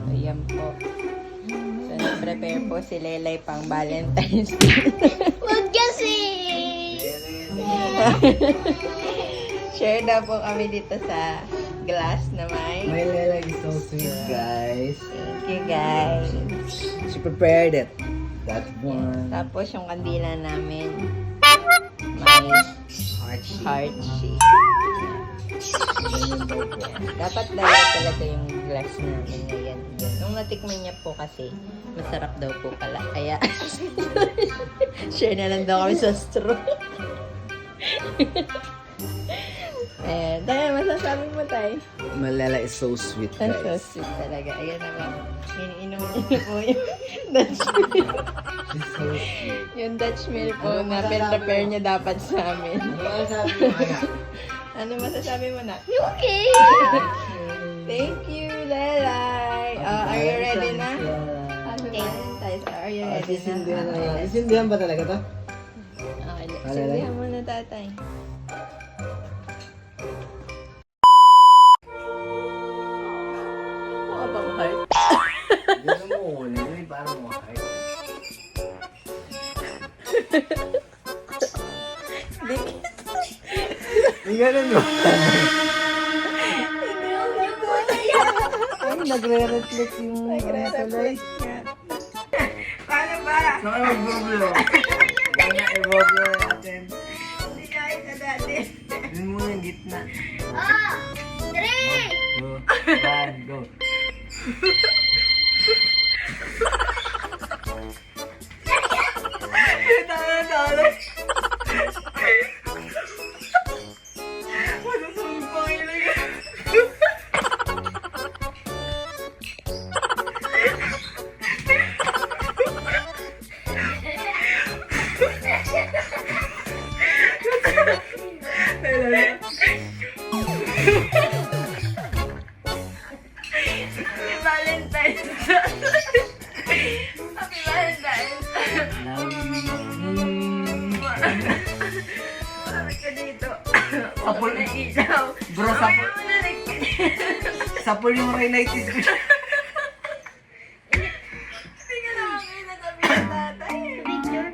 Ayan po. So, nag-prepare po si Lelay pang Valentine's Day. Huwag kasi! Share na po kami dito sa glass na may. My Lela is so sweet, guys. Thank you, guys. She prepared it. That one. Tapos yung kandila namin, may heart shape. Dapat dalawa talaga yung glass namin ngayon. Nung natikman niya po kasi, masarap daw po pala. Kaya, share na lang daw kami sa straw. Ayan. Tayo, masasabi mo tayo. My Lela is so sweet, Ang so guys. sweet talaga. Ayan na ba? Iniinom niyo po yung Dutch milk. She's so sweet. Yung Dutch milk po na prepare niya dapat sa amin. Ano masasabi mo na? Okay! Thank you, Lelay. Are you ready na? Happy Valentine's. Are you ready na? Isindihan ba talaga to? Okay, Lelay? sabihan mo na, tatay. Mukha bang heart? Gano'n mo ulit. Ay, parang mo heart. Ay, gano'n mo. Ay, nagre-reflect yung Nagre-reflect nga. Paano ba? Saka mag-bublo. Kaya i-bublo natin. Hindi kahit na dati. Yun muna yung gitna. Ah! 3! Go. One, go. Talo. Masasabog pang ilag. Happy Valentine's. Happy Valentine's. Love Bakit ka dito? Sapul. Na ilaw. Bro, sapul. Ayaw mo na Sapul yung rhinitis ko. Hindi ka naman kayo natabi ng tatay. Picture?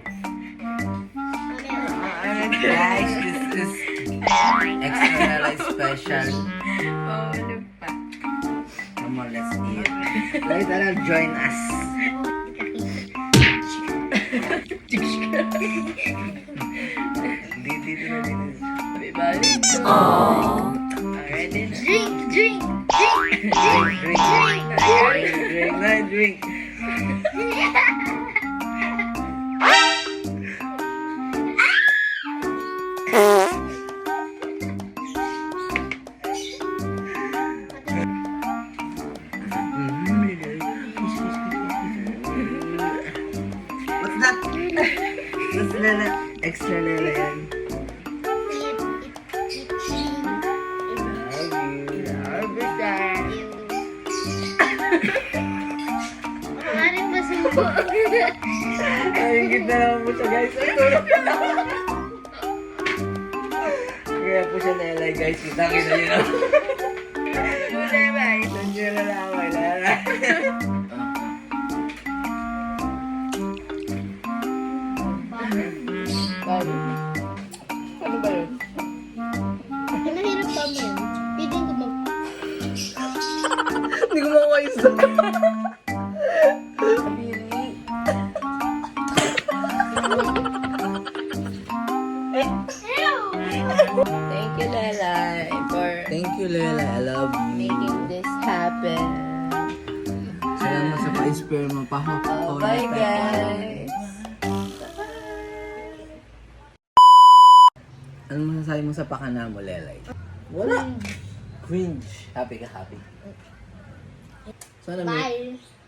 Guys, this is extra special. Mahulog pa. Come on, let's eat. Later, join us. Dito na dito. Happy Valentine's. Ready na? Drink! Drink! Drink. What's that? That's Lela. Extra Lela yan. Maraming masubo. Ay, ganda naman po siya, guys. Ay, tulog na lang. Kaya po siya Lela, guys. Kita nyo na. Bye-bye. Nandiyan na lang ako, Lela. Ano ba yun? Nahirap kami yun. Hindi ko mag... Hindi ko makuha isa. Thank you, Lelay, for Thank you, Lela. I love you. making this happen. Salamat sa pa-inspire mo pa. Oh, bye, guys. Ano masasabi mo sa pakana mo, Lelay? Wala. Cringe. Happy ka, happy. Sana may... Bye!